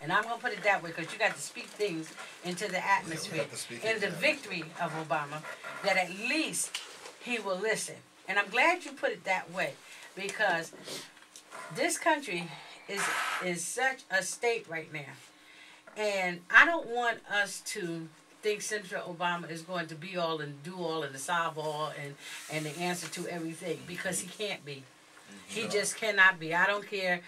And I'm going to put it that way because you got to speak things into the atmosphere. In the victory of Obama, that at least he will listen. And I'm glad you put it that way because this country is such a state right now. And I don't want us to think Senator Obama is going to be all and do all and to solve all and the answer to everything because he can't be. He just cannot be. I don't care.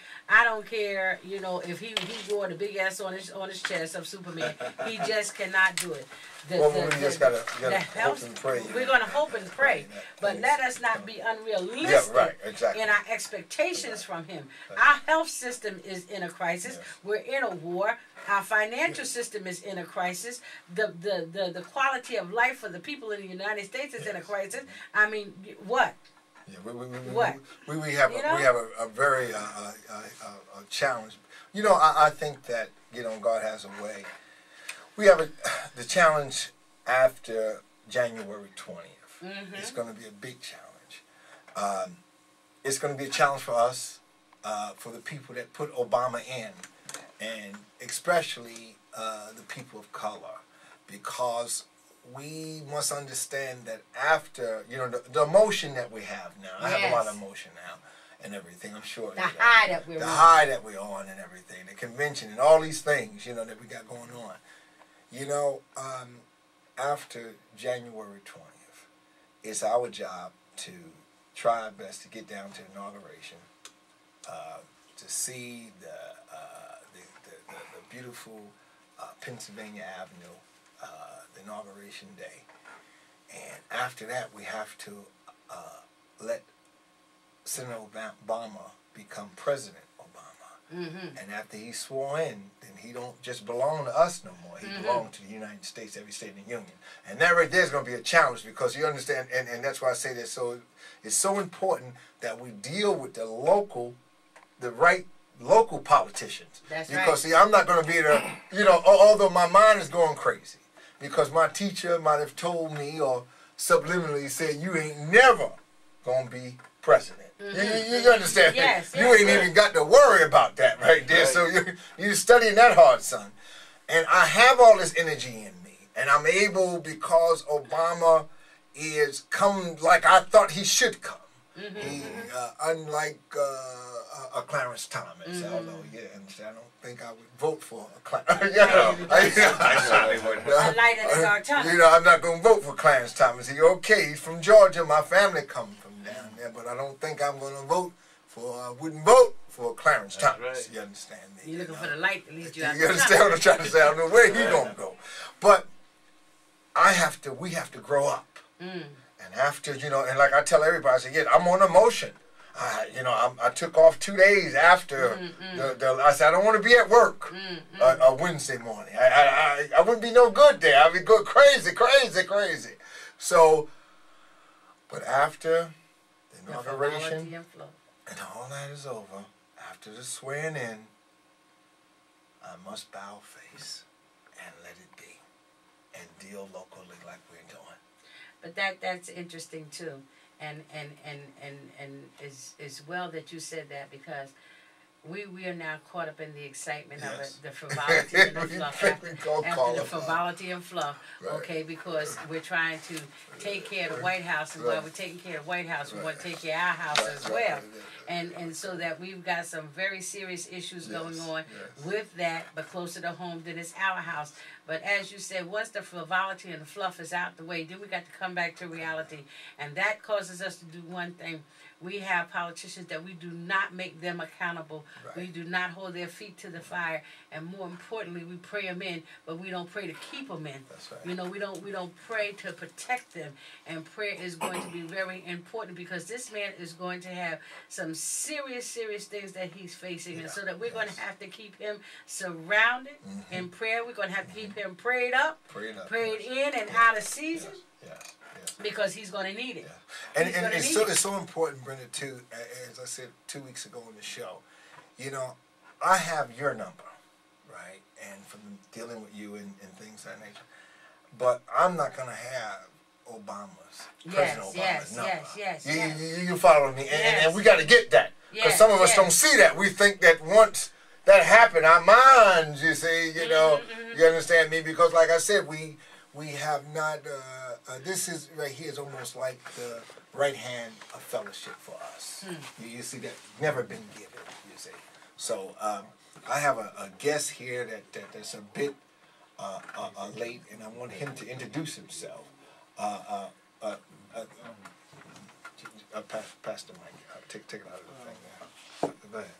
You know, if he wore the big S on his chest of Superman, he just cannot do it. We just gotta hope and pray. We're gonna hope and pray, but let us not be unrealistic in our expectations from him. Our health system is in a crisis. We're in a war. Our financial system is in a crisis. The quality of life for the people in the United States is in a crisis. I mean, what? Yeah, we have a very challenge. You know, I think that, you know, God has a way. We have the challenge after January 20th. It's going to be a big challenge. It's going to be a challenge for us, for the people that put Obama in, and especially the people of color, because we must understand that after, you know, the emotion that we have now, I have a lot of emotion now and everything, I'm sure. The high that we're on. The high that we're on and everything, the convention and all these things, you know, that we got going on. You know, after January 20th, it's our job to try our best to get down to inauguration, to see the beautiful Pennsylvania Avenue, the inauguration day. And after that, we have to let Senator Obama become President Obama. And after he's sworn in, then he don't just belong to us no more. He belongs to the United States, every state in the union. And that right there is going to be a challenge because you understand, and that's why I say that. So it's so important that we deal with the right local politicians. That's because see, I'm not going to be there, you know, although my mind is going crazy. Because my teacher might have told me or subliminally said, you ain't never going to be president. You understand? You ain't even got to worry about that right there. So you're studying that hard, son. And I have all this energy in me. And I'm able, because Obama is come like I thought he should come. He, unlike a Clarence Thomas, although, I don't think I would vote for a Clarence. You know, I'm not going to vote for Clarence Thomas. He's okay. He's from Georgia. My family comes from down there, but I don't think I'm going to vote for. I wouldn't vote for Clarence Thomas. You understand me? You're looking for the light to lead you out. You understand what I'm trying to say? I don't know where he's going to go, but we have to grow up. And after, you know, and like I tell everybody, I say, yeah, I'm on emotion. You know, I took off 2 days after I said, I don't want to be at work a Wednesday morning. I wouldn't be no good there. I'd be going crazy. So, but after the inauguration and all that is over, after the swearing in, I must bow face and let it be and deal locally like we're doing. But that's interesting too, and it's well that you said that because we are now caught up in the excitement of it, the frivolity and the fluff. After the frivolity and fluff, okay, because we're trying to take care of the White House, and while we're taking care of the White House, we want to take care of our house as well. And so that we've got some very serious issues going on with that, but closer to home than it's our house. But as you said, once the frivolity and the fluff is out the way, then we got to come back to reality. And that causes us to do one thing. We have politicians that we do not make them accountable. We do not hold their feet to the fire. And more importantly, we pray them in, but we don't pray to keep them in. You know, we don't pray to protect them. And prayer is going to be very important because this man is going to have some serious things that he's facing. And so that we're going to have to keep him surrounded in prayer. We're going to have to keep him prayed up, prayed in and out of season. Because he's going to need it. And it's so important, Brenda, too, as I said 2 weeks ago on the show, you know, I have your number, right, and from dealing with you and things of that nature, but I'm not going to have President Obama's number. You follow me, and we got to get that, because some of us don't see that. We think that once, that happen. Our minds, you see, you know, you understand me? Because like I said, we have not, this is right here is almost like the right hand of fellowship for us. You see, that never been given, you see. So I have a guest here that's a bit late, and I want him to introduce himself. Pass the mic. Take it out of the thing now. Go ahead.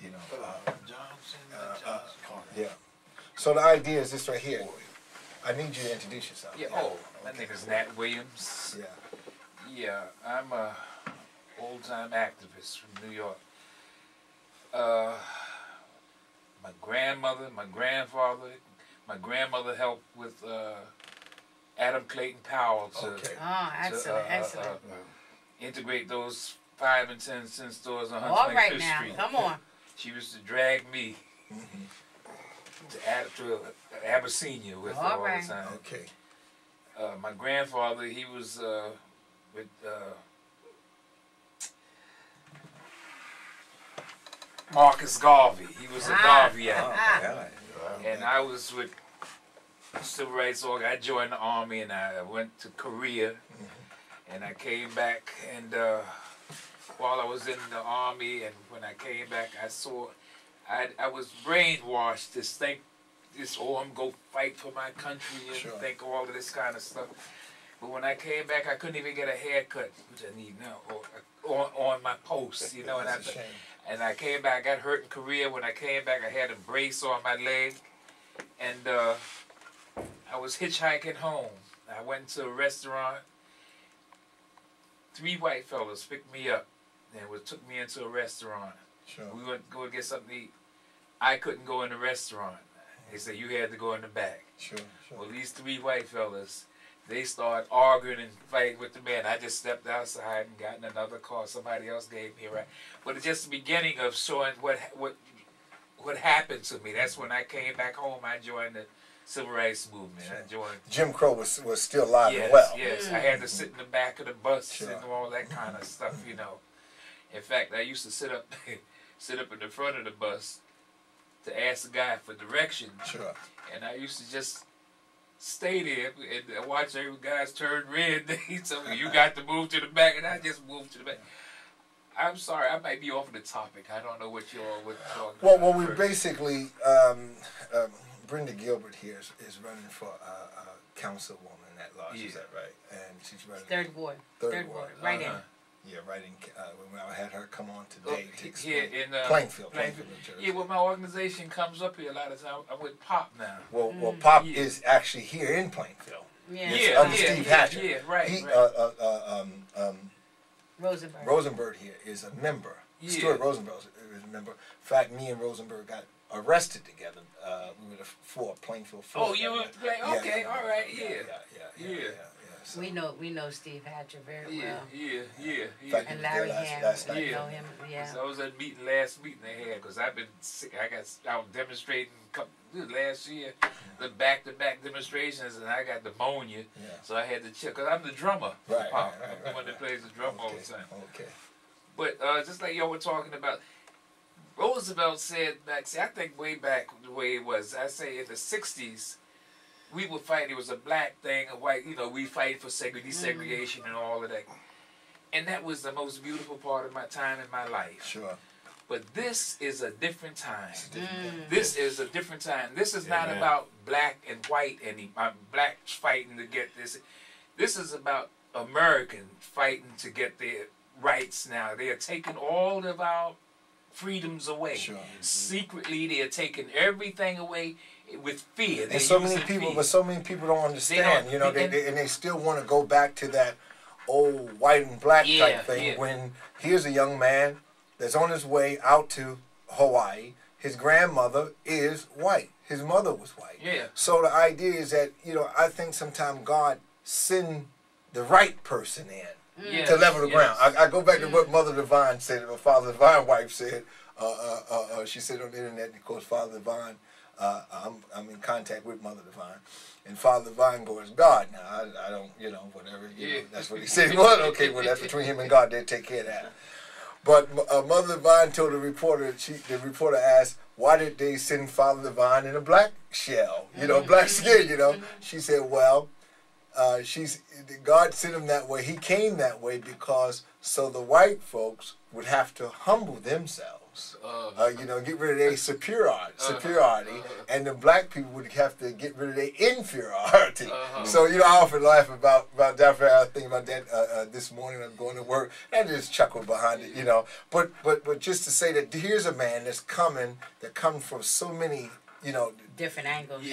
You know, yeah. So the idea is this right here. I need you to introduce yourself. Yeah. Oh, my name is Nat Williams. Yeah. Yeah, I'm a old-time activist from New York. My grandmother, my grandfather, my grandmother helped with Adam Clayton Powell to, excellent. Integrate those 5 and 10 cent stores on 125th All right now, Street. come on. She used to drag me to Abyssinia with her all the time. Okay. My grandfather, he was with Marcus Garvey. He was a Garvey actor. And I was with Civil Rights Org. I joined the Army and I went to Korea. And I came back, and while I was in the Army, and when I came back, I was brainwashed to think I'm going to go fight for my country and think all of this kind of stuff. But when I came back, I couldn't even get a haircut, which I need now, or on my post, you know. And I came back, I got hurt in Korea. When I came back, I had a brace on my leg, and I was hitchhiking home. I went to a restaurant. 3 white fellas picked me up and took me into a restaurant. We went to go get something to eat. I couldn't go in the restaurant. They said you had to go in the back. Well, these 3 white fellas, they started arguing and fighting with the man. I just stepped outside and got in another car. Somebody else gave me a ride. But it's just the beginning of showing what happened to me. That's when I came back home. I joined the Civil Rights Movement. I joined. Jim Crow was still alive and well. Yes, I had to sit in the back of the bus and all that kind of stuff, you know. In fact, I used to sit up in the front of the bus to ask the guy for direction. And I used to just stay there and watch every guys turn red. He told me, you got to move to the back, and I just moved to the back. I'm sorry, I might be off of the topic. I don't know what you're talking about. Well, we basically, Brenda Gilbret here is running for councilwoman at large. Is that right? And she's running 3rd Ward. Third Ward. Right in. Yeah, right in. When I had her come on today to explain. Here in Plainfield, New Jersey. Yeah, well, my organization comes up here a lot of times. I'm with Pop now. Well, Pop is actually here in Plainfield. Under Steve Hatcher. Yeah, right. Rosenberg here is a member. Stuart Rosenberg is a member. In fact, me and Rosenberg got arrested together. We were for Plainfield. Oh, you were okay, all right, yeah. So. We know Steve Hatcher very well. Yeah. And Larry Ham, you know him, So I was at the last meeting they had, because I've been sick. I got out demonstrating last year, the back-to-back demonstrations, and I got pneumonia. So I had to check, because I'm the drummer. Right. I'm the one that plays the drum all the time. Okay. But just like y'all were talking about, Roosevelt said back, I think way back the way it was, I say in the 60s, we would fight, it was a black thing, a white, we fight for desegregation and all of that. And that was the most beautiful part of my time in my life. But this is a different time. This is a different time. This is not about black and white anymore. Blacks fighting to get this. This is about Americans fighting to get their rights now. They are taking all of our freedoms away. Secretly, they are taking everything away with fear. And so many people don't understand. They still want to go back to that old white and black type thing. When here's a young man that's on his way out to Hawaii. His grandmother is white. His mother was white. So the idea is that I think sometimes God send the right person in to level the ground. I go back to what Mother Divine said, or Father Divine wife said. She said on the internet, of course, Father Divine. I'm in contact with Mother Divine, and Father Divine goes, God. Now I don't, whatever. That's what he said. Well, okay, well that's between him and God. They'll take care of that. But Mother Divine told the reporter, the reporter asked, why did they send Father Divine in a black shell, you know, black skin, you know? She said, well, God sent him that way. He came that way because so the white folks would have to humble themselves, you know, get rid of their superiority, and the black people would have to get rid of their inferiority. So, you know, I often laugh about that. I think about that this morning. I'm going to work and just chuckle behind it, you know. But just to say that here's a man that's coming, that comes from so many, you know, different angles. He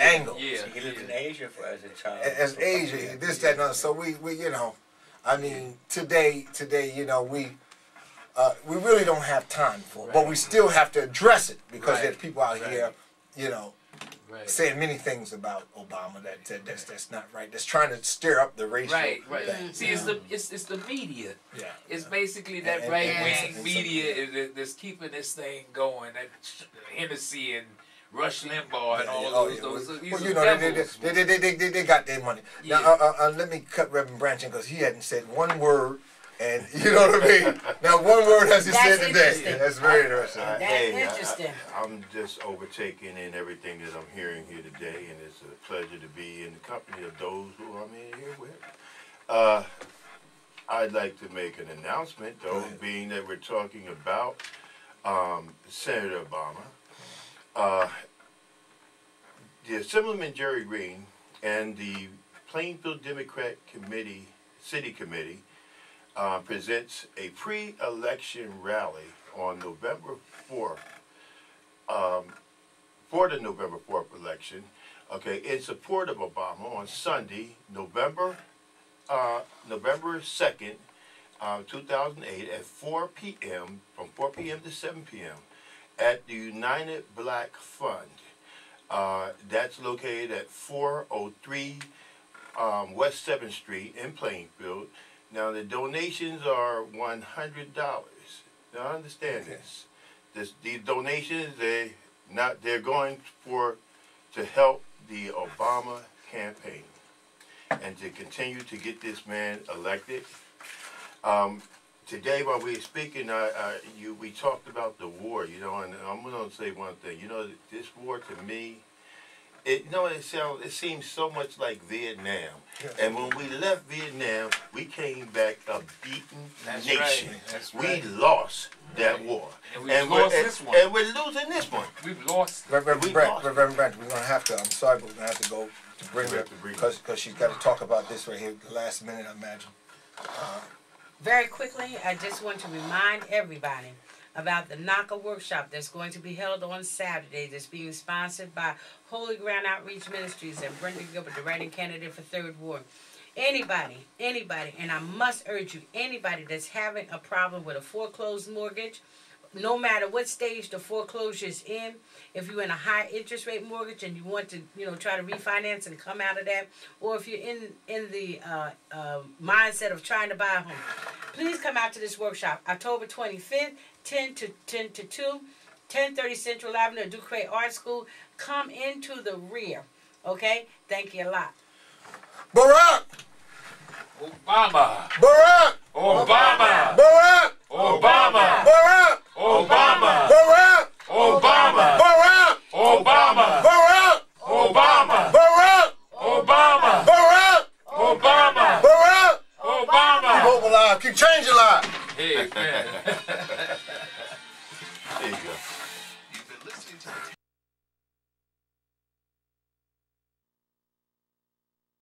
lived in Asia as a child. As Asia, this, that, and other. So we, you know, I mean, today, you know, we really don't have time for it, but we still have to address it because there's people out here, you know, saying many things about Obama that's not right. That's trying to stir up the racial thing. See, it's the media. Yeah. It's basically that right-wing media that's keeping this thing going. That Hennessy and Rush Limbaugh and all those. Well, you know, they got their money. Now, let me cut Reverend Branch in because he hadn't said one word. And you know what I mean? Now, one word has he said today. That's very interesting. Interesting. I'm just overtaken in everything that I'm hearing here today, and it's a pleasure to be in the company of those who I'm in here with. I'd like to make an announcement, though, being that we're talking about Senator Obama. The Assemblyman Jerry Green and the Plainfield Democrat Committee, City Committee, presents a pre-election rally on November 4th, for the November 4th election, in support of Obama on Sunday, November 2nd, 2008 at 4 p.m., from 4 p.m. to 7 p.m. at the United Black Fund. That's located at 403 West 7th Street in Plainfield. Now, the donations are $100. Now, understand this. These donations, they're going to help the Obama campaign and to continue to get this man elected. Today, while we were speaking, we talked about the war, you know, and I'm going to say one thing. You know, this war to me, it seems so much like Vietnam. And when we left Vietnam, we came back a beaten nation. We lost that war. And we're losing this one. We've lost. Reverend Branch, we're going to have to, I'm sorry, but we're going to have to go to Brenda because she's got to talk about this right here the last minute, I imagine. Very quickly, I just want to remind everybody about the NACA workshop that's going to be held on Saturday, that's being sponsored by Holy Ground Outreach Ministries and Brenda Gilbret, the writing candidate for 3rd Ward. Anybody, and I must urge you, anybody that's having a problem with a foreclosed mortgage, no matter what stage the foreclosure is in, if you're in a high interest rate mortgage and you want to, you know, try to refinance and come out of that, or if you're in the mindset of trying to buy a home, please come out to this workshop, October 25th, 10 to 2, 1030 Central Avenue, Ducray Art School. Come into the rear, okay? Thank you a lot. Barack! Obama! Barack! Obama! Barack! Obama! Barack! Obama! Barack! Obama! Barack! Obama!